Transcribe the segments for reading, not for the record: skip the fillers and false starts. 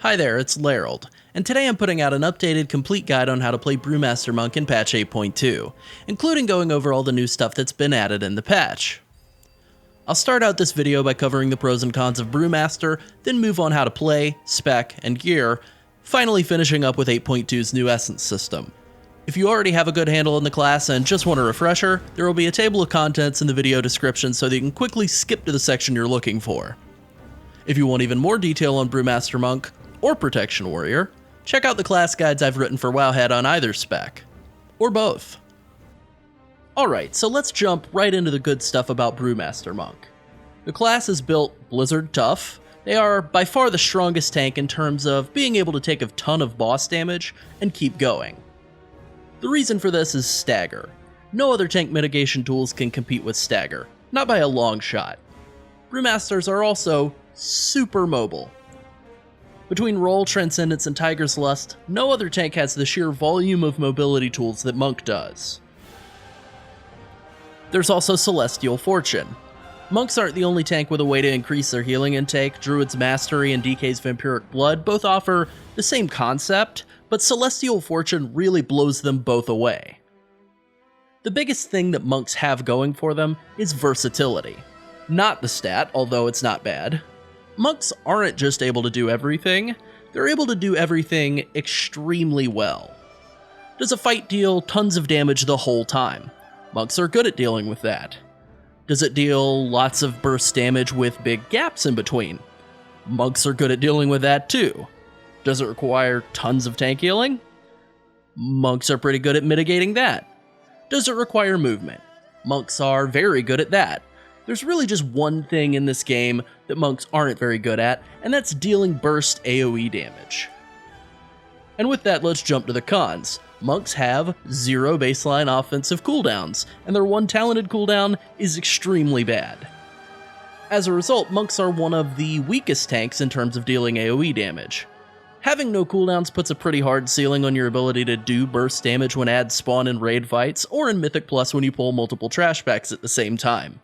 Hi there, it's Llarold, and today I'm putting out an updated complete guide on how to play Brewmaster Monk in patch 8.2, including going over all the new stuff that's been added in the patch. I'll start out this video by covering the pros and cons of Brewmaster, then move on how to play, spec, and gear, finally finishing up with 8.2's new essence system. If you already have a good handle in the class and just want a refresher, there will be a table of contents in the video description so that you can quickly skip to the section you're looking for. If you want even more detail on Brewmaster Monk, or Protection Warrior, check out the class guides I've written for Wowhead on either spec. Or both. Alright, so let's jump right into the good stuff about Brewmaster Monk. The class is built Blizzard tough. They are by far the strongest tank in terms of being able to take a ton of boss damage and keep going. The reason for this is stagger. No other tank mitigation tools can compete with stagger, not by a long shot. Brewmasters are also super mobile. Between Roll, Transcendence, and Tiger's Lust, no other tank has the sheer volume of mobility tools that Monk does. There's also Celestial Fortune. Monks aren't the only tank with a way to increase their healing intake. Druid's Mastery and DK's Vampiric Blood both offer the same concept, but Celestial Fortune really blows them both away. The biggest thing that monks have going for them is versatility. Not the stat, although it's not bad. Monks aren't just able to do everything, they're able to do everything extremely well. Does a fight deal tons of damage the whole time? Monks are good at dealing with that. Does it deal lots of burst damage with big gaps in between? Monks are good at dealing with that too. Does it require tons of tank healing? Monks are pretty good at mitigating that. Does it require movement? Monks are very good at that. There's really just one thing in this game that monks aren't very good at, and that's dealing burst AoE damage. And with that, let's jump to the cons. Monks have 0 baseline offensive cooldowns, and their one talented cooldown is extremely bad. As a result, monks are one of the weakest tanks in terms of dealing AoE damage. Having no cooldowns puts a pretty hard ceiling on your ability to do burst damage when ads spawn in raid fights, or in Mythic Plus when you pull multiple trash packs at the same time.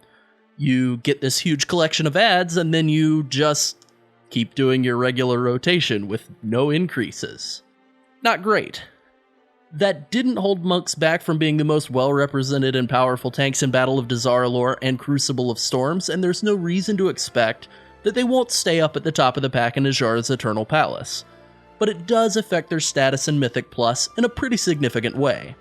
You get this huge collection of ads, and then you just keep doing your regular rotation with no increases. Not great. That didn't hold monks back from being the most well-represented and powerful tanks in Battle of Dazar'alor and Crucible of Storms, and there's no reason to expect that they won't stay up at the top of the pack in Azhar's Eternal Palace. But it does affect their status in Mythic Plus in a pretty significant way.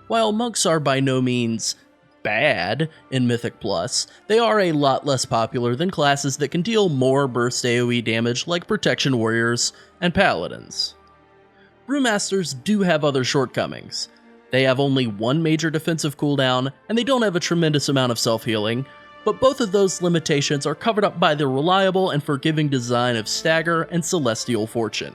While monks are by no means bad in Mythic Plus, they are a lot less popular than classes that can deal more burst AoE damage like Protection Warriors and Paladins. Brewmasters do have other shortcomings. They have only one major defensive cooldown, and they don't have a tremendous amount of self-healing, but both of those limitations are covered up by the reliable and forgiving design of Stagger and Celestial Fortune.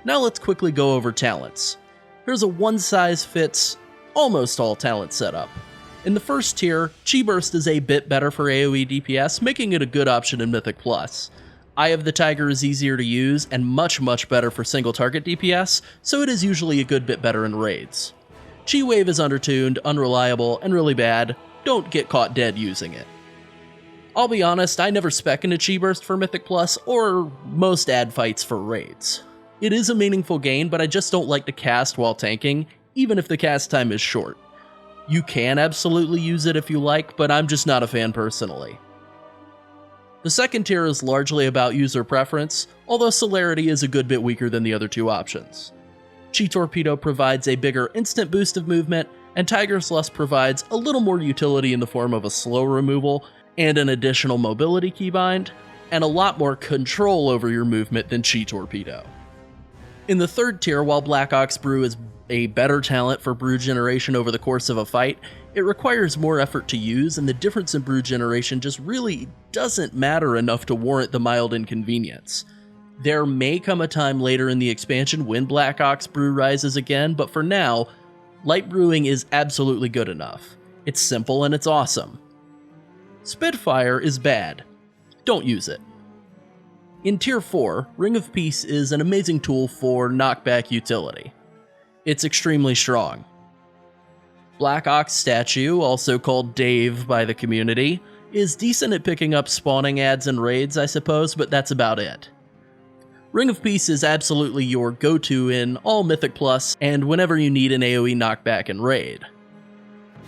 Now let's quickly go over talents. Here's a one-size-fits almost all talent setup. In the first tier, Chi Burst is a bit better for AoE DPS, making it a good option in Mythic Plus. Eye of the Tiger is easier to use and much better for single target DPS, so it is usually a good bit better in raids. Chi Wave is undertuned, unreliable, and really bad. Don't get caught dead using it. I'll be honest, I never spec into Chi Burst for Mythic Plus or most ad fights for raids. It is a meaningful gain, but I just don't like to cast while tanking, even if the cast time is short. You can absolutely use it if you like, but I'm just not a fan personally. The second tier is largely about user preference, although Celerity is a good bit weaker than the other two options. Chi Torpedo provides a bigger instant boost of movement, and Tiger's Lust provides a little more utility in the form of a slow removal and an additional mobility keybind, and a lot more control over your movement than Chi Torpedo. In the third tier, while Black Ox Brew is a better talent for brew generation over the course of a fight, it requires more effort to use, and the difference in brew generation just really doesn't matter enough to warrant the mild inconvenience. There may come a time later in the expansion when Black Ox Brew rises again, but for now, light brewing is absolutely good enough. It's simple and it's awesome. Spitfire is bad. Don't use it. In Tier 4, Ring of Peace is an amazing tool for knockback utility. It's extremely strong. Black Ox Statue, also called Dave by the community, is decent at picking up spawning ads and raids, I suppose, but that's about it. Ring of Peace is absolutely your go-to in all Mythic Plus and whenever you need an AoE knockback in Raid.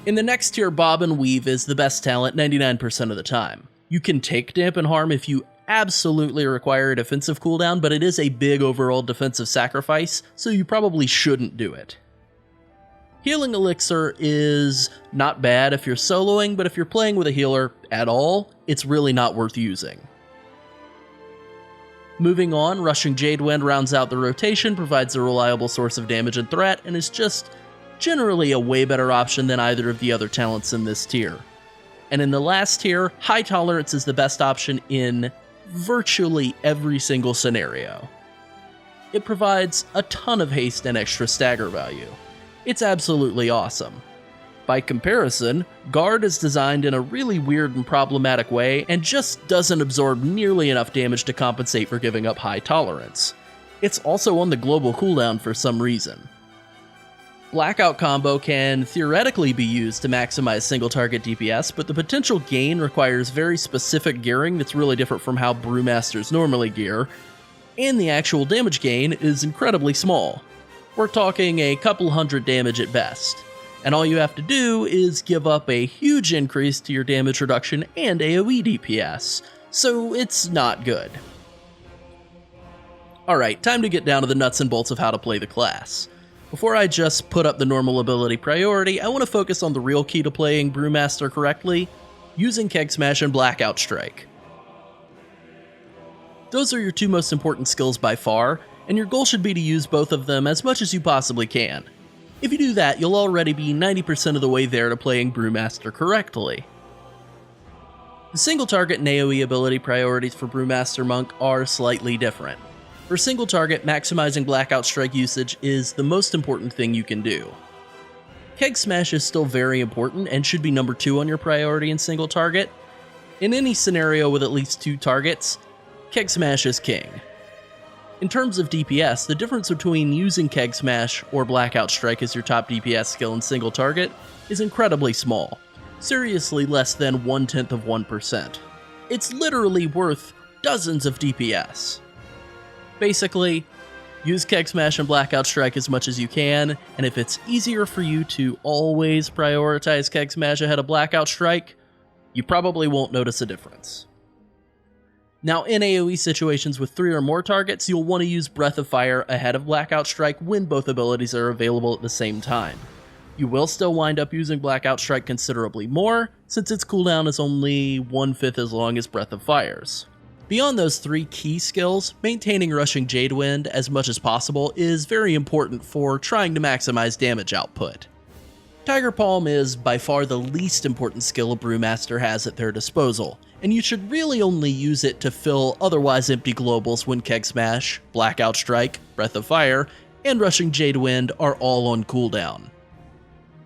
In the next tier, Bob and Weave is the best talent 99% of the time. You can take Dampen Harm if you absolutely require a defensive cooldown, but it is a big overall defensive sacrifice, so you probably shouldn't do it. Healing Elixir is not bad if you're soloing, but if you're playing with a healer at all, it's really not worth using. Moving on, Rushing Jadewind rounds out the rotation, provides a reliable source of damage and threat, and is just generally a way better option than either of the other talents in this tier. And in the last tier, High Tolerance is the best option in virtually every single scenario. It provides a ton of haste and extra stagger value. It's absolutely awesome. By comparison, Guard is designed in a really weird and problematic way and just doesn't absorb nearly enough damage to compensate for giving up High Tolerance. It's also on the global cooldown for some reason. Blackout combo can theoretically be used to maximize single target DPS, but the potential gain requires very specific gearing that's really different from how Brewmasters normally gear, and the actual damage gain is incredibly small. We're talking a couple hundred damage at best, and all you have to do is give up a huge increase to your damage reduction and AoE DPS, so it's not good. Alright, time to get down to the nuts and bolts of how to play the class. Before I just put up the normal ability priority, I want to focus on the real key to playing Brewmaster correctly, using Keg Smash and Blackout Strike. Those are your two most important skills by far, and your goal should be to use both of them as much as you possibly can. If you do that, you'll already be 90% of the way there to playing Brewmaster correctly. The single target and AoE ability priorities for Brewmaster Monk are slightly different. For single target, maximizing Blackout Strike usage is the most important thing you can do. Keg Smash is still very important and should be number 2 on your priority in single target. In any scenario with at least 2 targets, Keg Smash is king. In terms of DPS, the difference between using Keg Smash or Blackout Strike as your top DPS skill in single target is incredibly small, seriously less than 0.1%. It's literally worth dozens of DPS. Basically, use Keg Smash and Blackout Strike as much as you can, and if it's easier for you to always prioritize Keg Smash ahead of Blackout Strike, you probably won't notice a difference. Now, in AoE situations with 3 or more targets, you'll want to use Breath of Fire ahead of Blackout Strike when both abilities are available at the same time. You will still wind up using Blackout Strike considerably more, since its cooldown is only 1/5 as long as Breath of Fire's. Beyond those 3 key skills, maintaining Rushing Jadewind as much as possible is very important for trying to maximize damage output. Tiger Palm is by far the least important skill a Brewmaster has at their disposal, and you should really only use it to fill otherwise empty globals when Keg Smash, Blackout Strike, Breath of Fire, and Rushing Jadewind are all on cooldown.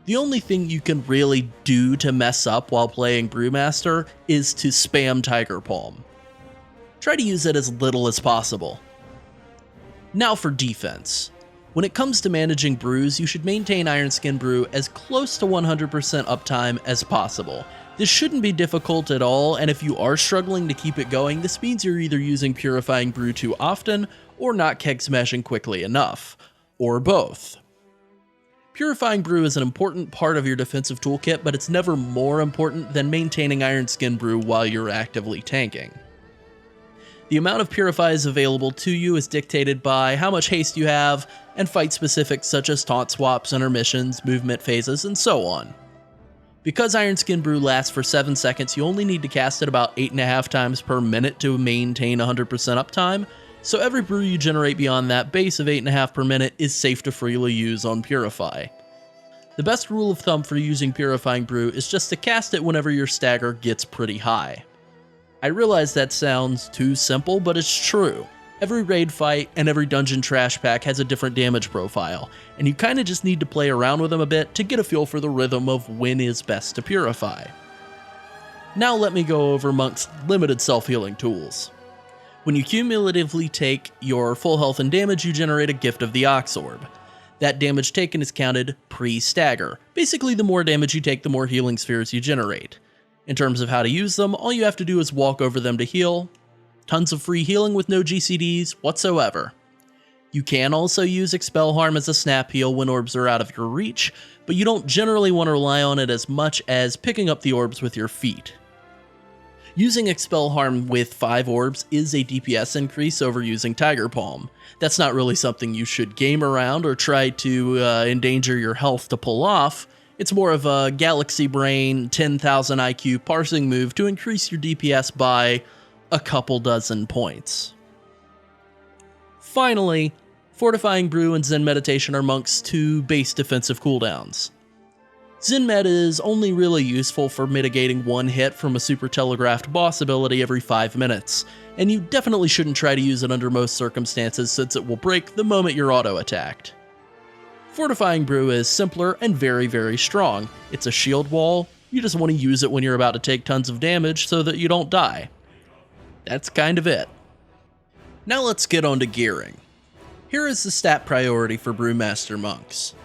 The only thing you can really do to mess up while playing Brewmaster is to spam Tiger Palm. Try to use it as little as possible. Now for defense. When it comes to managing brews, you should maintain Iron Skin Brew as close to 100% uptime as possible. This shouldn't be difficult at all, and if you are struggling to keep it going, this means you're either using Purifying Brew too often, or not Keg Smashing quickly enough, or both. Purifying Brew is an important part of your defensive toolkit, but it's never more important than maintaining Iron Skin Brew while you're actively tanking. The amount of purifies available to you is dictated by how much haste you have, and fight specifics such as taunt swaps, intermissions, movement phases, and so on. Because Iron Skin Brew lasts for 7 seconds, you only need to cast it about 8.5 times per minute to maintain 100% uptime, so every brew you generate beyond that base of 8.5 per minute is safe to freely use on Purify. The best rule of thumb for using Purifying Brew is just to cast it whenever your stagger gets pretty high. I realize that sounds too simple, but it's true. Every raid fight and every dungeon trash pack has a different damage profile, and you kinda just need to play around with them a bit to get a feel for the rhythm of when is best to purify. Now let me go over Monk's limited self-healing tools. When you cumulatively take your full health and damage, you generate a Gift of the Ox Orb. That damage taken is counted pre-stagger. Basically, the more damage you take, the more healing spheres you generate. In terms of how to use them, all you have to do is walk over them to heal, Tons of free healing with no GCDs whatsoever. You can also use Expel Harm as a snap heal when orbs are out of your reach, but you don't generally want to rely on it as much as picking up the orbs with your feet. Using Expel Harm with 5 orbs is a DPS increase over using Tiger Palm. That's not really something you should game around or try to endanger your health to pull off. It's more of a Galaxy Brain 10,000 IQ parsing move to increase your DPS by a couple dozen points. Finally, Fortifying Brew and Zen Meditation are Monk's 2 base defensive cooldowns. Zen Med is only really useful for mitigating 1 hit from a super telegraphed boss ability every 5 minutes, and you definitely shouldn't try to use it under most circumstances since it will break the moment you're auto-attacked. Fortifying Brew is simpler and very strong. It's a shield wall, you just want to use it when you're about to take tons of damage so that you don't die. That's kind of it. Now let's get on to gearing. Here is the stat priority for Brewmaster Monks.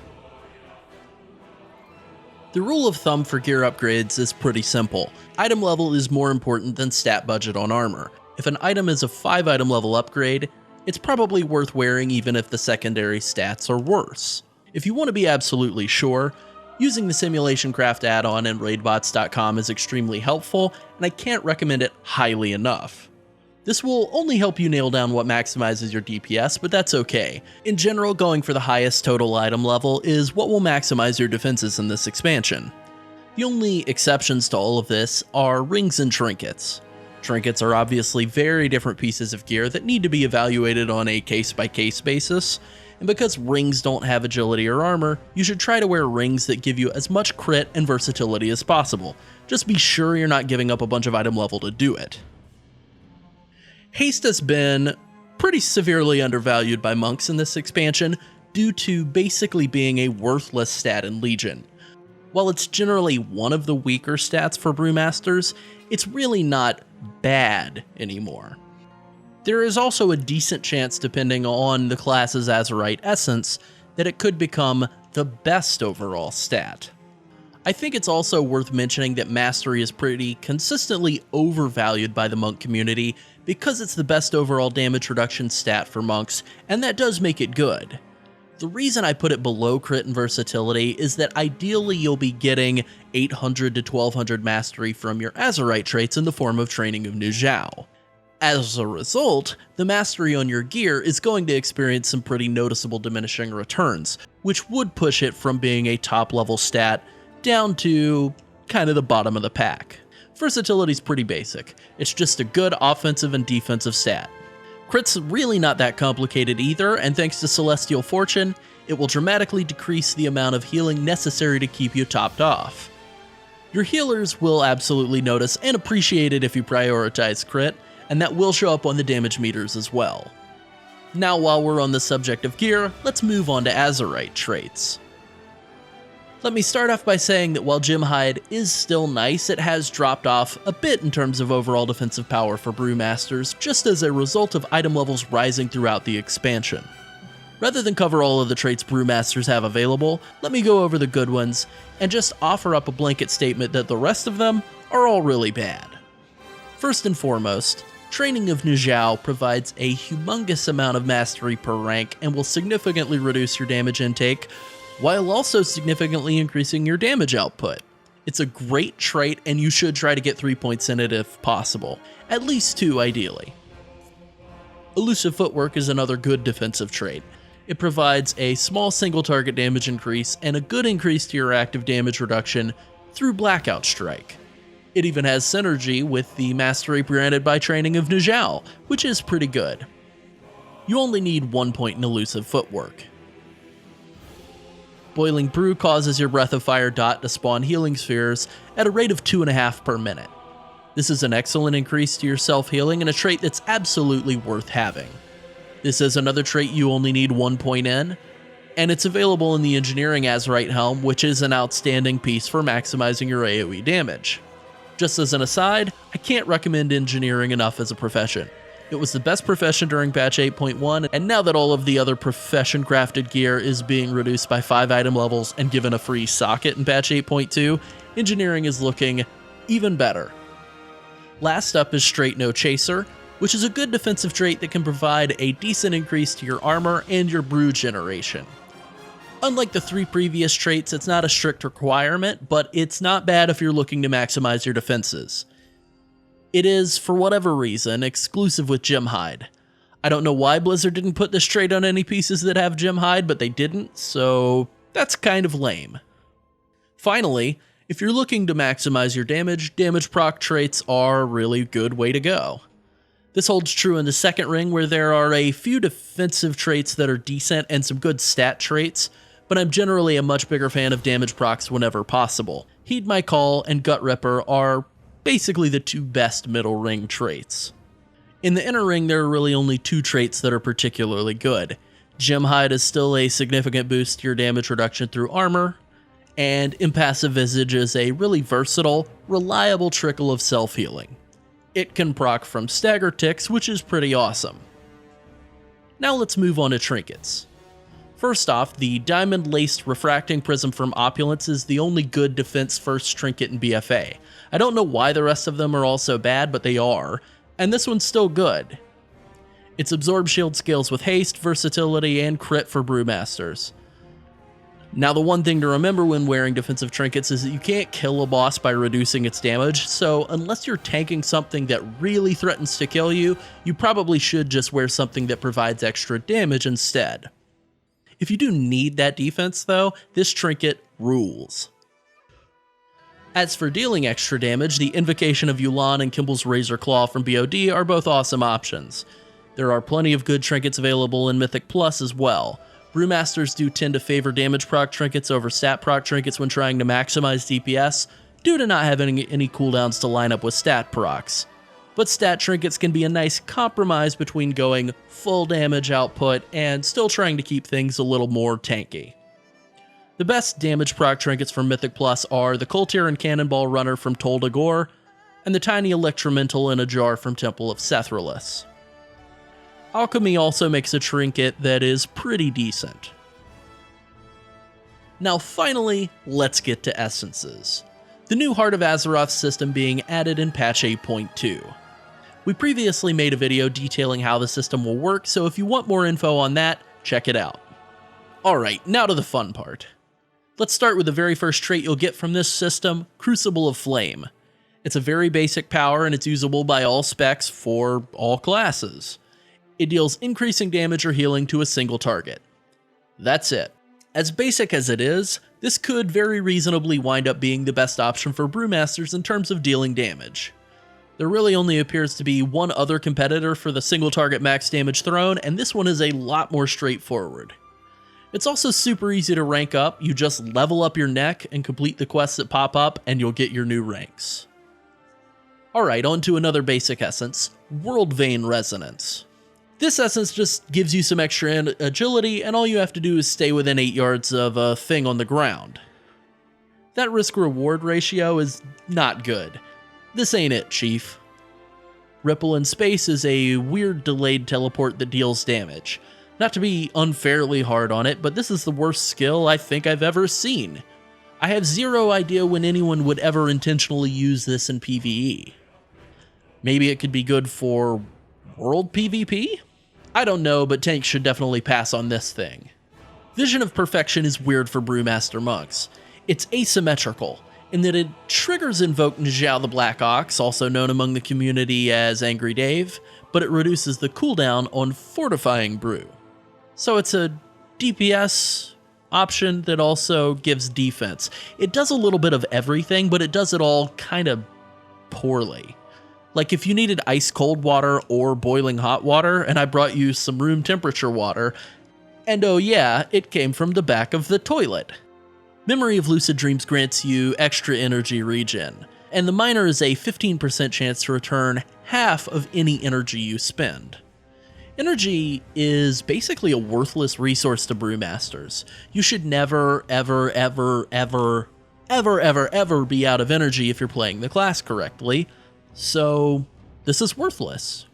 The rule of thumb for gear upgrades is pretty simple. Item level is more important than stat budget on armor. If an item is a 5 item level upgrade, it's probably worth wearing even if the secondary stats are worse. If you want to be absolutely sure, using the Simulation Craft add-on in raidbots.com is extremely helpful, and I can't recommend it highly enough. This will only help you nail down what maximizes your DPS, but that's okay. In general, going for the highest total item level is what will maximize your defenses in this expansion. The only exceptions to all of this are rings and trinkets. Trinkets are obviously very different pieces of gear that need to be evaluated on a case-by-case basis, and because rings don't have agility or armor, you should try to wear rings that give you as much crit and versatility as possible. Just be sure you're not giving up a bunch of item level to do it. Haste has been pretty severely undervalued by monks in this expansion due to basically being a worthless stat in Legion. While it's generally one of the weaker stats for Brewmasters, it's really not bad anymore. There is also a decent chance, depending on the class's Azerite Essence, that it could become the best overall stat. I think it's also worth mentioning that Mastery is pretty consistently overvalued by the monk community because it's the best overall damage reduction stat for monks, and that does make it good. The reason I put it below crit and versatility is that ideally you'll be getting 800 to 1200 Mastery from your Azerite traits in the form of Training of Llarold. As a result, the Mastery on your gear is going to experience some pretty noticeable diminishing returns, which would push it from being a top level stat down to kind of the bottom of the pack. Versatility's pretty basic. It's just a good offensive and defensive stat. Crit's really not that complicated either, and thanks to Celestial Fortune, it will dramatically decrease the amount of healing necessary to keep you topped off. Your healers will absolutely notice and appreciate it if you prioritize crit, and that will show up on the damage meters as well. Now, while we're on the subject of gear, let's move on to Azerite traits. Let me start off by saying that while Gem Hide is still nice, it has dropped off a bit in terms of overall defensive power for Brewmasters, just as a result of item levels rising throughout the expansion. Rather than cover all of the traits Brewmasters have available, let me go over the good ones, and just offer up a blanket statement that the rest of them are all really bad. First and foremost, Training of Llarold provides a humongous amount of mastery per rank and will significantly reduce your damage intake, while also significantly increasing your damage output. It's a great trait, and you should try to get 3 points in it if possible. At least 2 ideally. Elusive Footwork is another good defensive trait. It provides a small single target damage increase and a good increase to your active damage reduction through Blackout Strike. It even has synergy with the mastery granted by Training of Llarold, which is pretty good. You only need 1 point in Elusive Footwork. Boiling Brew causes your Breath of Fire dot to spawn healing spheres at a rate of 2.5 per minute. This is an excellent increase to your self-healing and a trait that's absolutely worth having. This is another trait you only need 1 point in, and it's available in the Engineering Azerite Helm, which is an outstanding piece for maximizing your AoE damage. Just as an aside, I can't recommend Engineering enough as a profession. It was the best profession during patch 8.1, and now that all of the other profession-crafted gear is being reduced by 5 item levels and given a free socket in patch 8.2, Engineering is looking even better. Last up is Straight No Chaser, which is a good defensive trait that can provide a decent increase to your armor and your brew generation. Unlike the 3 previous traits, it's not a strict requirement, but it's not bad if you're looking to maximize your defenses. It is, for whatever reason, exclusive with Gem Hide. I don't know why Blizzard didn't put this trait on any pieces that have Gem Hide, but they didn't, so that's kind of lame. Finally, if you're looking to maximize your damage proc traits are a really good way to go. This holds true in the second ring, where there are a few defensive traits that are decent and some good stat traits, but I'm generally a much bigger fan of damage procs whenever possible. Heed My Call and Gut Ripper are basically the 2 best middle ring traits. In the inner ring, there are really only 2 traits that are particularly good. Gem Hide is still a significant boost to your damage reduction through armor, and Impassive Visage is a really versatile, reliable trickle of self-healing. It can proc from stagger ticks, which is pretty awesome. Now let's move on to trinkets. First off, the diamond-laced refracting prism from Opulence is the only good defense-first trinket in BFA. I don't know why the rest of them are all so bad, but they are, and this one's still good. Its absorb shield scales with haste, versatility, and crit for brewmasters. Now, the one thing to remember when wearing defensive trinkets is that you can't kill a boss by reducing its damage, so unless you're tanking something that really threatens to kill you, you probably should just wear something that provides extra damage instead. If you do need that defense though, this trinket rules. As for dealing extra damage, the Invocation of Yu'lon and Kimball's Razor Claw from BOD are both awesome options. There are plenty of good trinkets available in Mythic Plus as well. Brewmasters do tend to favor damage proc trinkets over stat proc trinkets when trying to maximize DPS, due to not having any cooldowns to line up with stat procs. But stat trinkets can be a nice compromise between going full damage output and still trying to keep things a little more tanky. The best damage proc trinkets from Mythic Plus are the Koltir and Cannonball Runner from Tol Dagor, and the Tiny Electromental in a Jar from Temple of Sethralis. Alchemy also makes a trinket that is pretty decent. Now finally, let's get to Essences. The new Heart of Azeroth system being added in patch 8.2. We previously made a video detailing how the system will work, so if you want more info on that, check it out. Alright, now to the fun part. Let's start with the very first trait you'll get from this system, Crucible of Flame. It's a very basic power and it's usable by all specs for all classes. It deals increasing damage or healing to a single target. That's it. As basic as it is, this could very reasonably wind up being the best option for brewmasters in terms of dealing damage. There really only appears to be one other competitor for the single target max damage throne, and this one is a lot more straightforward. It's also super easy to rank up. You just level up your neck and complete the quests that pop up and you'll get your new ranks. Alright, on to another basic essence, World Vein Resonance. This essence just gives you some extra agility, and all you have to do is stay within 8 yards of a thing on the ground. That risk-reward ratio is not good. This ain't it, Chief. Ripple in Space is a weird delayed teleport that deals damage. Not to be unfairly hard on it, but this is the worst skill I think I've ever seen. I have zero idea when anyone would ever intentionally use this in PvE. Maybe it could be good for world PvP? I don't know, but tanks should definitely pass on this thing. Vision of Perfection is weird for Brewmaster Monks. It's asymmetrical, in that it triggers Invoke Njal the Black Ox, also known among the community as Angry Dave, but it reduces the cooldown on Fortifying Brew. So it's a DPS option that also gives defense. It does a little bit of everything, but it does it all kind of poorly. Like if you needed ice cold water or boiling hot water, and I brought you some room temperature water, and oh yeah, it came from the back of the toilet. Memory of Lucid Dreams grants you extra energy regen, and the miner is a 15% chance to return half of any energy you spend. Energy is basically a worthless resource to brewmasters. You should never, ever be out of energy if you're playing the class correctly, so this is worthless.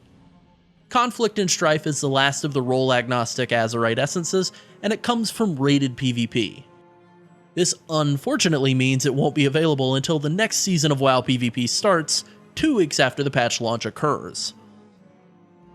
Conflict and Strife is the last of the role-agnostic Azerite Essences, and it comes from rated PvP. This unfortunately means it won't be available until the next season of WoW PvP starts, 2 weeks after the patch launch occurs.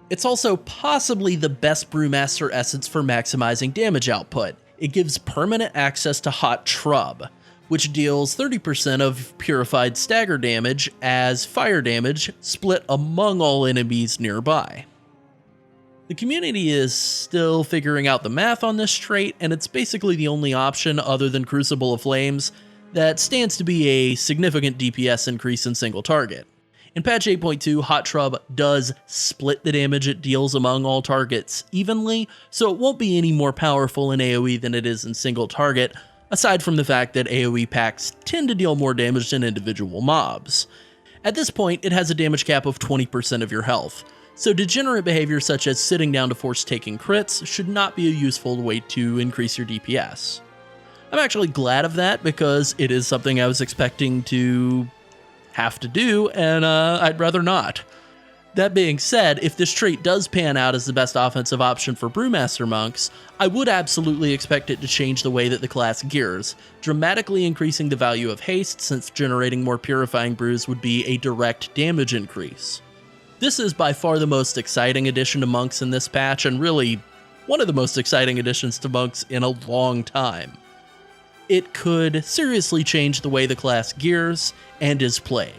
It's also possibly the best Brewmaster Essence for maximizing damage output. It gives permanent access to Hot Trub, which deals 30% of purified stagger damage as fire damage split among all enemies nearby. The community is still figuring out the math on this trait, and it's basically the only option other than Crucible of Flames that stands to be a significant DPS increase in single target. In patch 8.2, Hot Trub does split the damage it deals among all targets evenly, so it won't be any more powerful in AoE than it is in single target, aside from the fact that AoE packs tend to deal more damage than individual mobs. At this point, it has a damage cap of 20% of your health, so degenerate behavior such as sitting down to force taking crits should not be a useful way to increase your DPS. I'm actually glad of that because it is something I was expecting to have to do, and I'd rather not. That being said, if this trait does pan out as the best offensive option for Brewmaster Monks, I would absolutely expect it to change the way that the class gears, dramatically increasing the value of haste since generating more purifying brews would be a direct damage increase. This is by far the most exciting addition to Monks in this patch, and really one of the most exciting additions to Monks in a long time. It could seriously change the way the class gears and is played.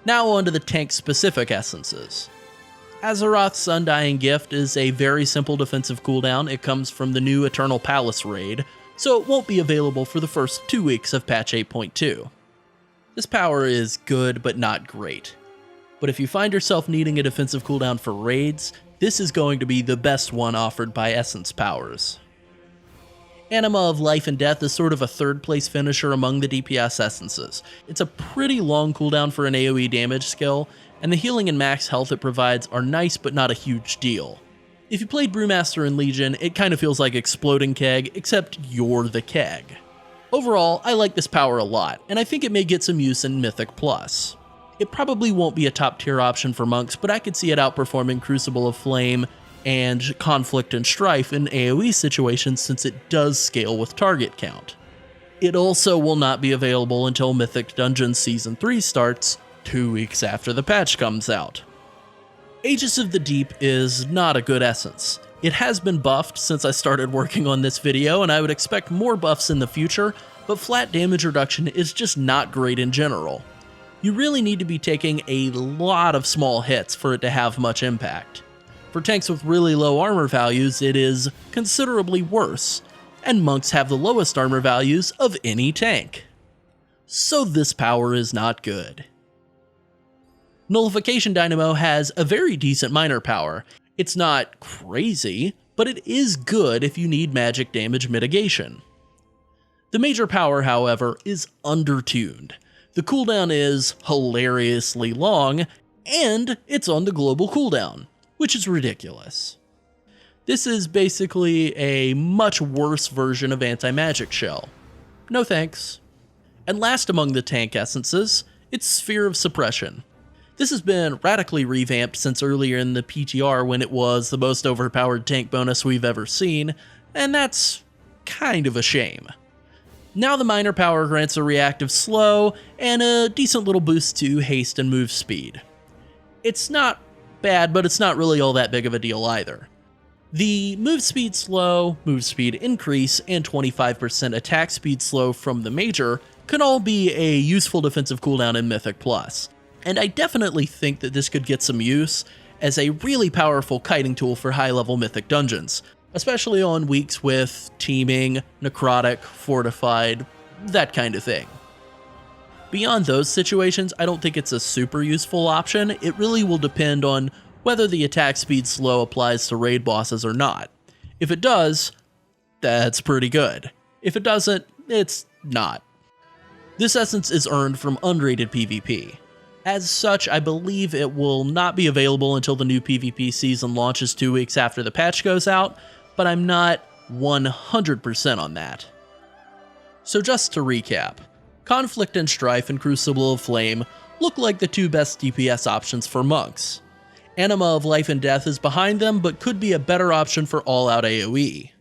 Now on to the tank-specific essences. Azeroth's Undying Gift is a very simple defensive cooldown. It comes from the new Eternal Palace raid, so it won't be available for the first 2 weeks of patch 8.2. This power is good but not great. But if you find yourself needing a defensive cooldown for raids, this is going to be the best one offered by Essence powers. Anima of Life and Death is sort of a third place finisher among the DPS essences. It's a pretty long cooldown for an AoE damage skill, and the healing and max health it provides are nice but not a huge deal. If you played Brewmaster in Legion, it kind of feels like Exploding Keg, except you're the keg. Overall, I like this power a lot, and I think it may get some use in Mythic Plus. It probably won't be a top tier option for monks, but I could see it outperforming Crucible of Flame and Conflict and Strife in AoE situations since it does scale with target count. It also will not be available until Mythic Dungeons Season 3 starts, 2 weeks after the patch comes out. Aegis of the Deep is not a good essence. It has been buffed since I started working on this video, and I would expect more buffs in the future, but flat damage reduction is just not great in general. You really need to be taking a lot of small hits for it to have much impact. For tanks with really low armor values, it is considerably worse, and monks have the lowest armor values of any tank. So this power is not good. Nullification Dynamo has a very decent minor power. It's not crazy, but it is good if you need magic damage mitigation. The major power, however, is undertuned. The cooldown is hilariously long, and it's on the global cooldown, which is ridiculous. This is basically a much worse version of Anti-Magic Shell. No thanks. And last among the tank essences, it's Sphere of Suppression. This has been radically revamped since earlier in the PTR when it was the most overpowered tank bonus we've ever seen, and that's kind of a shame. Now the minor power grants a reactive slow and a decent little boost to haste and move speed. It's not bad, but it's not really all that big of a deal either. The move speed slow, move speed increase, and 25% attack speed slow from the major can all be a useful defensive cooldown in Mythic Plus, and I definitely think that this could get some use as a really powerful kiting tool for high-level Mythic dungeons, especially on weeks with teaming, necrotic, fortified, that kind of thing. Beyond those situations, I don't think it's a super useful option. It really will depend on whether the attack speed slow applies to raid bosses or not. If it does, that's pretty good. If it doesn't, it's not. This essence is earned from unrated PvP. As such, I believe it will not be available until the new PvP season launches 2 weeks after the patch goes out, but I'm not 100% on that. So just to recap, Conflict and Strife and Crucible of Flame look like the two best DPS options for monks. Anima of Life and Death is behind them, but could be a better option for all-out AoE.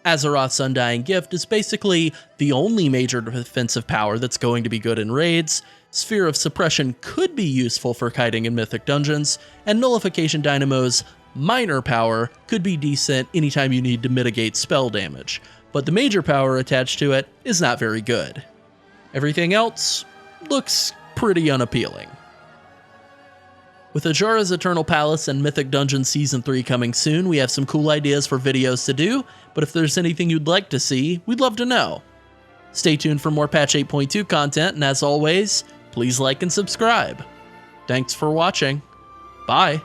Azeroth's Undying Gift is basically the only major defensive power that's going to be good in raids, Sphere of Suppression could be useful for kiting in Mythic dungeons, and Nullification Dynamo's minor power could be decent anytime you need to mitigate spell damage, but the major power attached to it is not very good. Everything else looks pretty unappealing. With Ajura's Eternal Palace and Mythic Dungeon Season 3 coming soon, we have some cool ideas for videos to do, but if there's anything you'd like to see, we'd love to know. Stay tuned for more Patch 8.2 content, and as always, please like and subscribe. Thanks for watching. Bye.